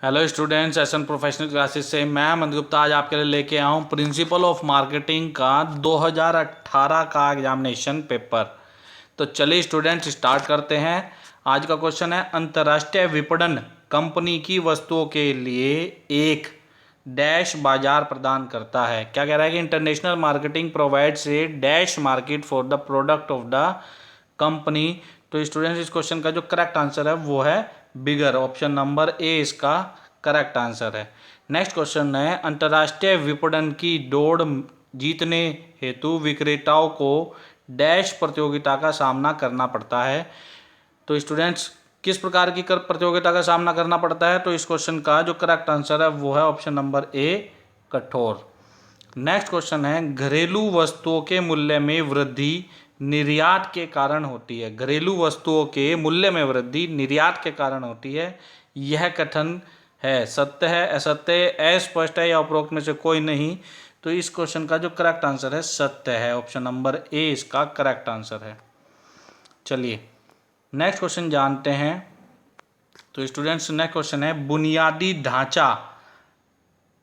Hello students, SN professional classes से मैं अमित गुप्ता आज आपके लिए लेके आया हूँ प्रिंसिपल ऑफ मार्केटिंग का 2018 का एग्जामिनेशन पेपर। तो चलिए स्टूडेंट्स स्टार्ट करते हैं। आज का क्वेश्चन है, अंतर्राष्ट्रीय विपणन कंपनी की वस्तुओं के लिए एक डैश बाजार प्रदान करता है। क्या कह रहा है कि international marketing provides a dash market for the product of the company. तो स्टूडेंट्स इस क्वेश्चन का जो करेक्ट आंसर है वो है बिगर। ऑप्शन नंबर ए इसका करेक्ट आंसर है। नेक्स्ट क्वेश्चन है, अंतर्राष्ट्रीय विपणन की दौड़ जीतने हेतु विक्रेताओं को डैश प्रतियोगिता का सामना करना पड़ता है। तो स्टूडेंट्स किस प्रकार की प्रतियोगिता का सामना करना पड़ता है? तो इस क्वेश्चन का जो करेक्ट आंसर है वो है ऑप्शन नंबर ए कठोर। नेक्स्ट क्वेश्चन है, घरेलू वस्तुओं के मूल्य में वृद्धि निर्यात के कारण होती है। घरेलू वस्तुओं के मूल्य में वृद्धि निर्यात के कारण होती है, यह कथन है सत्य है, असत्य है, अस्पष्ट है या उपरोक्त में से कोई नहीं? तो इस क्वेश्चन का जो करेक्ट आंसर है सत्य है। ऑप्शन नंबर ए इसका करेक्ट आंसर है। चलिए नेक्स्ट क्वेश्चन जानते हैं। तो स्टूडेंट्स नेक्स्ट क्वेश्चन है, बुनियादी ढांचा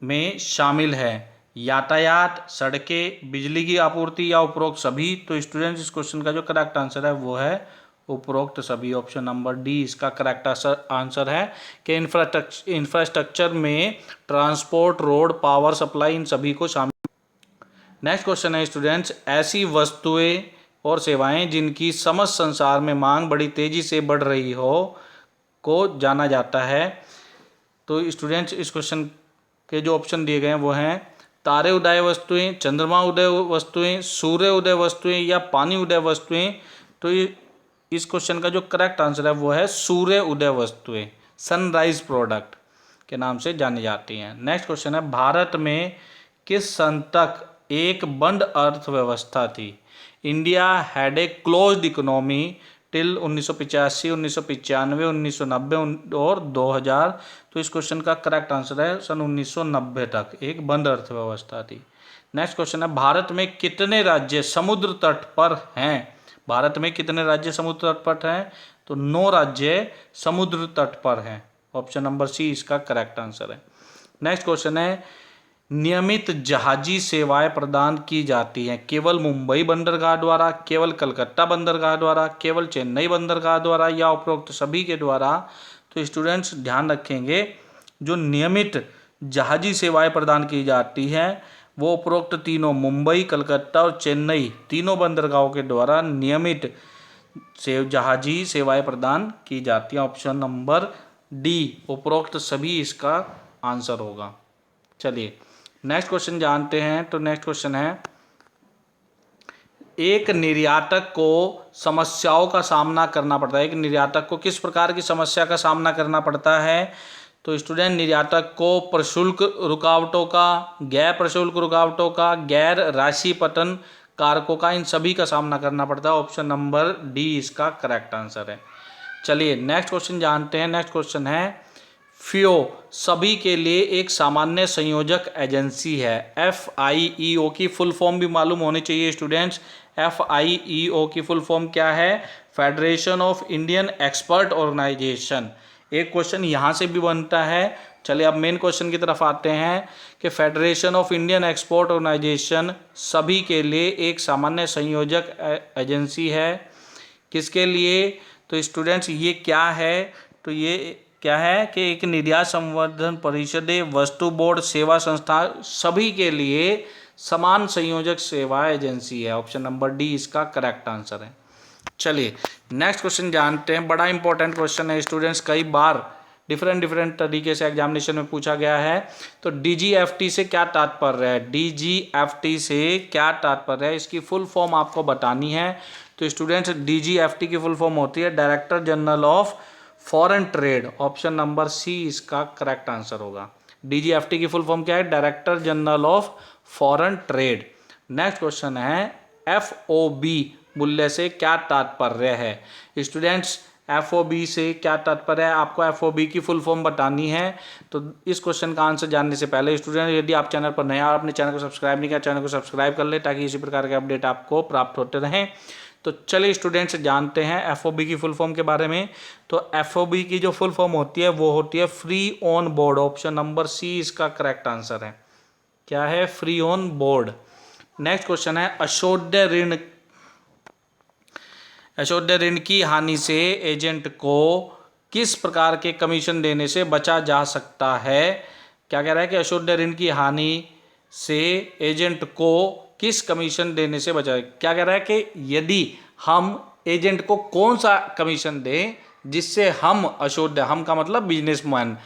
में शामिल है यातायात, सड़कें, बिजली की आपूर्ति या उपरोक्त सभी? तो स्टूडेंट्स इस क्वेश्चन का जो करेक्ट आंसर है वो है उपरोक्त सभी। ऑप्शन नंबर डी इसका करेक्ट आंसर है कि इंफ्रास्ट्रक्चर में ट्रांसपोर्ट, रोड, पावर सप्लाई, इन सभी को शामिल। नेक्स्ट क्वेश्चन है स्टूडेंट्स, ऐसी वस्तुएं और सेवाएं जिनकी समस्त संसार में मांग बड़ी तेजी से बढ़ रही हो को जाना जाता है। तो स्टूडेंट्स इस क्वेश्चन के जो ऑप्शन दिए गए हैं वो हैं तारे उदय वस्तुएं, चंद्रमा उदय वस्तुएं, सूर्य उदय वस्तुएं या पानी उदय वस्तुएं। तो इस क्वेश्चन का जो करेक्ट आंसर है वो है सूर्य उदय वस्तुएं, सनराइज प्रोडक्ट के नाम से जानी जाती हैं। नेक्स्ट क्वेश्चन है, भारत में किस सन तक एक बंद अर्थव्यवस्था थी? India had a closed economy till 1985, 1995, 1990 और 2000। तो इस क्वेश्चन का करेक्ट आंसर है सन 1990 तक एक बंद अर्थव्यवस्था थी। नेक्स्ट क्वेश्चन है, भारत में कितने राज्य समुद्र तट पर हैं? भारत में कितने राज्य समुद्र तट पर हैं? तो 9 राज्य समुद्र तट पर हैं। ऑप्शन नंबर सी इसका करेक्ट आंसर है। नेक्स्ट क्वेश्चन है, नियमित जहाजी सेवाएं प्रदान की जाती हैं केवल मुंबई बंदरगाह द्वारा, केवल कलकत्ता बंदरगाह द्वारा, केवल चेन्नई बंदरगाह द्वारा या उपरोक्त सभी के द्वारा? तो स्टूडेंट्स ध्यान रखेंगे, जो नियमित जहाजी सेवाएं प्रदान की जाती हैं वो उपरोक्त तीनों मुंबई, कलकत्ता और चेन्नई तीनों बंदरगाहों के द्वारा नियमित जहाजी सेवाएं प्रदान की जाती हैं। ऑप्शन नंबर डी उपरोक्त सभी इसका आंसर होगा। चलिए नेक्स्ट क्वेश्चन जानते हैं। तो नेक्स्ट क्वेश्चन है, एक निर्यातक को समस्याओं का सामना करना पड़ता है। एक निर्यातक को किस प्रकार की समस्या का सामना करना पड़ता है? तो स्टूडेंट निर्यातक को प्रशुल्क रुकावटों का, गैर प्रशुल्क रुकावटों का, गैर राशि पतन कारकों का, इन सभी का सामना करना पड़ता है। ऑप्शन नंबर डी इसका करेक्ट आंसर है। चलिए नेक्स्ट क्वेश्चन जानते हैं। नेक्स्ट क्वेश्चन है, फियो सभी के लिए एक सामान्य संयोजक एजेंसी है। FIEO की फुल फॉर्म भी मालूम होनी चाहिए स्टूडेंट्स। FIEO की फुल फॉर्म क्या है? Federation of Indian expert organisation. एक क्वेश्चन यहाँ से भी बनता है। चलिए अब मेन क्वेश्चन की तरफ आते हैं कि federation of Indian export organisation सभी के लिए एक सामान्य संयोजक एजेंसी है। किसके लिए? तो स्टूडेंट्स ये क्या है? तो ये क्या है कि एक निर्यात संवर्धन परिषद, वस्तु बोर्ड, सेवा संस्था सभी के लिए समान संयोजक सेवा एजेंसी है। ऑप्शन नंबर डी इसका करेक्ट आंसर है। चलिए नेक्स्ट क्वेश्चन जानते हैं। बड़ा इंपॉर्टेंट क्वेश्चन है स्टूडेंट्स, कई बार डिफरेंट तरीके से एग्जामिनेशन में पूछा गया है। तो DGFT से क्या तात्पर्य है? DGFT से क्या तात्पर्य है, इसकी फुल फॉर्म आपको बतानी है। तो स्टूडेंट्स DGFT की फुल फॉर्म होती है director general of foreign trade. Option number C इसका करेक्ट आंसर होगा। DGFT की फुल फॉर्म क्या है? Director general of foreign trade. Next question है, FOB मूल्य से क्या तात्पर्य है? स्टूडेंट्स FOB से क्या तात्पर्य है, आपको FOB की फुल फॉर्म बतानी है। तो इस क्वेश्चन का आंसर जानने से पहले स्टूडेंट यदि आप चैनल पर नया और अपने चैनल को सब्सक्राइब नहीं किया, चैनल को सब्सक्राइब कर ले ताकि इसी प्रकार के अपडेट आपको प्राप्त होते रहें। तो तो चलिए स्टूडेंट्स जानते हैं एफओबी की फुल फॉर्म के बारे में। तो एफओबी की जो फुल फॉर्म होती है वो होती है free on board. Option number C इसका करेक्ट आंसर है। क्या है? Free on board. Next question है अशोध्य ऋण की हानि से एजेंट को किस प्रकार के कमीशन देने से बचा जा सकता है? क्या कह रहा है कि अशोध्य ऋण की हानि से एजेंट को किस कमीशन देने से बचा? क्या कह रहा है कि यदि हम एजेंट को कौन सा कमीशन दें जिससे हम अशोध्य, हम का मतलब बिजनेसमैन,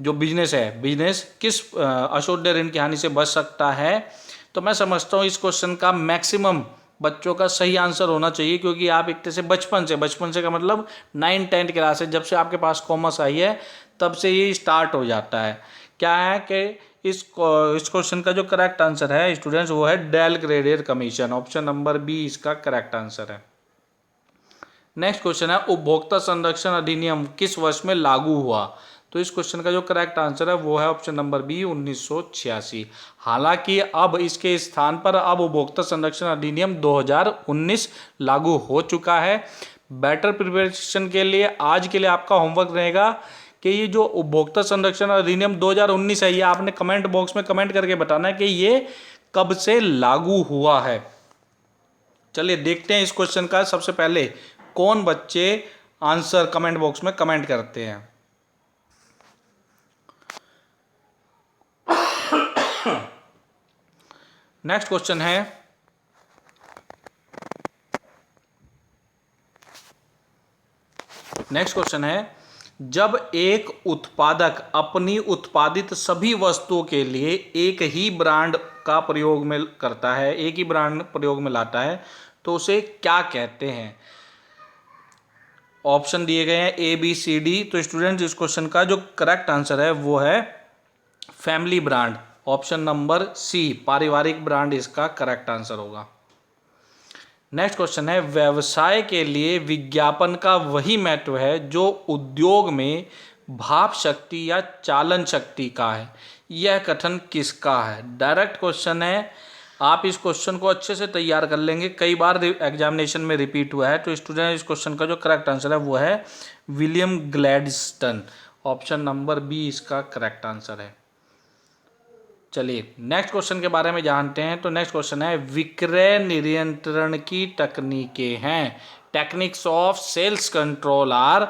जो बिजनेस है, बिजनेस किस अशोध्य ऋण की हानि से बच सकता है? तो मैं समझता हूँ इस क्वेश्चन का मैक्सिमम बच्चों का सही आंसर होना चाहिए, क्योंकि आप एक तरह से बचपन से का मतलब 9-10 क्लास है, जब से आपके पास कॉमर्स आई है तब से ये स्टार्ट हो जाता है। क्या है कि इस क्वेश्चन का जो करेक्ट आंसर है स्टूडेंट्स वो है डेल ग्रेडियर कमीशन। ऑप्शन नंबर बी इसका करेक्ट आंसर है। नेक्स्ट क्वेश्चन है उपभोक्ता संरक्षण अधिनियम किस वर्ष में लागू हुआ? तो इस क्वेश्चन का जो करेक्ट आंसर है वो है ऑप्शन नंबर बी 1986। हालांकि अब इसके स्थान पर अब उपभोक्ता संरक्षण अधिनियम 2019 लागू हो चुका है। बेटर प्रिपरेशन के लिए आज के लिए आपका होमवर्क रहेगा कि ये जो उपभोक्ता संरक्षण अधिनियम 2019 है ये आपने कमेंट बॉक्स में कमेंट करके बताना है कि ये कब से लागू हुआ है। चलिए देखते हैं इस क्वेश्चन का सबसे पहले कौन बच्चे आंसर कमेंट बॉक्स में कमेंट करते हैं। नेक्स्ट क्वेश्चन है जब एक उत्पादक अपनी उत्पादित सभी वस्तुओं के लिए एक ही ब्रांड का प्रयोग में करता है, एक ही ब्रांड प्रयोग में लाता है, तो उसे क्या कहते हैं? ऑप्शन दिए गए हैं ए बी सी डी। तो स्टूडेंट्स इस क्वेश्चन का जो करेक्ट आंसर है वो है family brand. Option number C पारिवारिक ब्रांड इसका करेक्ट आंसर होगा। नेक्स्ट क्वेश्चन है व्यवसाय के लिए विज्ञापन का वही महत्व है जो उद्योग में भाप शक्ति या चालन शक्ति का है। यह कथन किसका है? डायरेक्ट क्वेश्चन है, आप इस क्वेश्चन को अच्छे से तैयार कर लेंगे, कई बार एग्जामिनेशन में रिपीट हुआ है। तो स्टूडेंट इस क्वेश्चन का जो करेक्ट आंसर है वो है William Gladstone. Option number B इसका करेक्ट आंसर है। चलिए नेक्स्ट क्वेश्चन के बारे में जानते हैं। तो नेक्स्ट क्वेश्चन है विक्रय नियंत्रण की तकनीकें हैं। Techniques of sales control are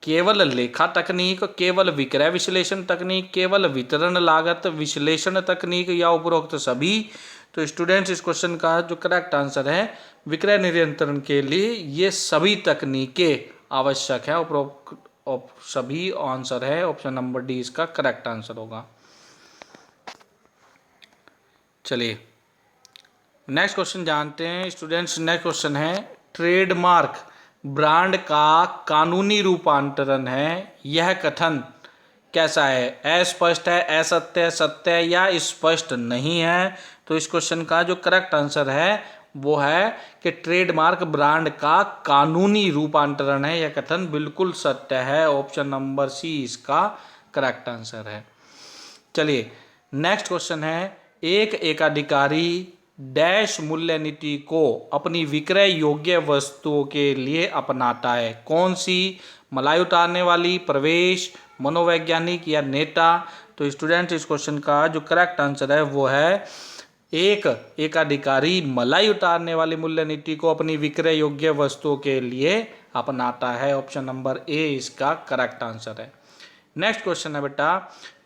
केवल लेखा तकनीक, केवल विक्रय विश्लेषण तकनीक, केवल वितरण लागत विश्लेषण तकनीक या उपरोक्त सभी? तो स्टूडेंट्स इस क्वेश्चन का जो करेक्ट आंसर है विक्रय नियंत्रण के लिए ये सभी तकनीकें आवश्यक है। उपरोक्त सभी आंसर है ऑप्शन नंबर डी इसका करेक्ट आंसर होगा। चलिए नेक्स्ट क्वेश्चन जानते हैं स्टूडेंट्स। नेक्स्ट क्वेश्चन है ट्रेडमार्क ब्रांड का कानूनी रूपांतरण है, यह कथन कैसा है? अस्पष्ट है, असत्य है, सत्य है या स्पष्ट नहीं है? तो इस क्वेश्चन का जो करेक्ट आंसर है वो है कि ट्रेडमार्क ब्रांड का कानूनी रूपांतरण है, यह कथन बिल्कुल सत्य है। ऑप्शन नंबर सी इसका करेक्ट आंसर है। चलिए नेक्स्ट क्वेश्चन है एक एकाधिकारी डैश मूल्य नीति को अपनी विक्रय योग्य वस्तुओं के लिए अपनाता है? कौन सी? मलाई उतारने वाली, प्रवेश, मनोवैज्ञानिक या नेता? तो स्टूडेंट इस क्वेश्चन का जो करेक्ट आंसर है वो है एक एकाधिकारी मलाई उतारने वाली मूल्य नीति को अपनी विक्रय योग्य वस्तुओं के लिए अपनाता है। ऑप्शन नंबर ए इसका करेक्ट आंसर है। नेक्स्ट क्वेश्चन है बेटा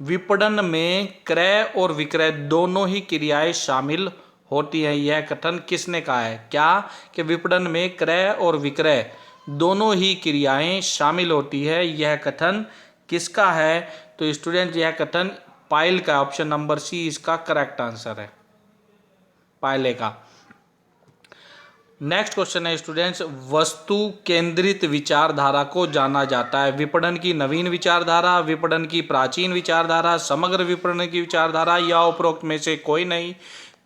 विपणन में क्रय और विक्रय दोनों ही क्रियाएं शामिल होती हैं, यह कथन किसने कहा है? क्या कि विपणन में क्रय और विक्रय दोनों ही क्रियाएं शामिल होती है, यह कथन किसका है? तो स्टूडेंट यह कथन पायल का। ऑप्शन नंबर सी इसका करेक्ट आंसर है, पायले का। नेक्स्ट क्वेश्चन है स्टूडेंट्स वस्तु केंद्रित विचारधारा को जाना जाता है विपणन की नवीन विचारधारा, विपणन की प्राचीन विचारधारा, समग्र विपणन की विचारधारा या उपरोक्त में से कोई नहीं?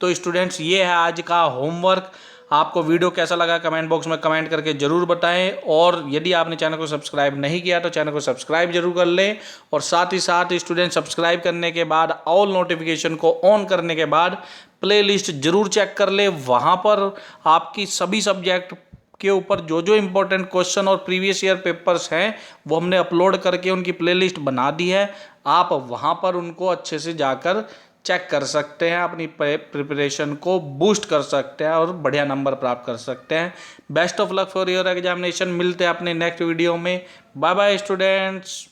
तो स्टूडेंट्स ये है आज का होमवर्क। आपको वीडियो कैसा लगा कमेंट बॉक्स में कमेंट करके जरूर बताएं, और यदि आपने चैनल को सब्सक्राइब नहीं किया तो चैनल को सब्सक्राइब जरूर कर लें, और साथ ही साथ स्टूडेंट सब्सक्राइब करने के बाद ऑल नोटिफिकेशन को ऑन करने के बाद प्लेलिस्ट जरूर चेक कर ले, वहाँ पर आपकी सभी सब्जेक्ट के ऊपर जो जो इम्पोर्टेंट क्वेश्चन और प्रीवियस ईयर पेपर्स हैं वो हमने अपलोड करके उनकी प्लेलिस्ट बना दी है। आप वहाँ पर उनको अच्छे से जाकर चेक कर सकते हैं, अपनी प्रिपरेशन को बूस्ट कर सकते हैं और बढ़िया नंबर प्राप्त कर सकते हैं। Best of luck for your examination. मिलते हैं अपने नेक्स्ट वीडियो में। Bye bye students.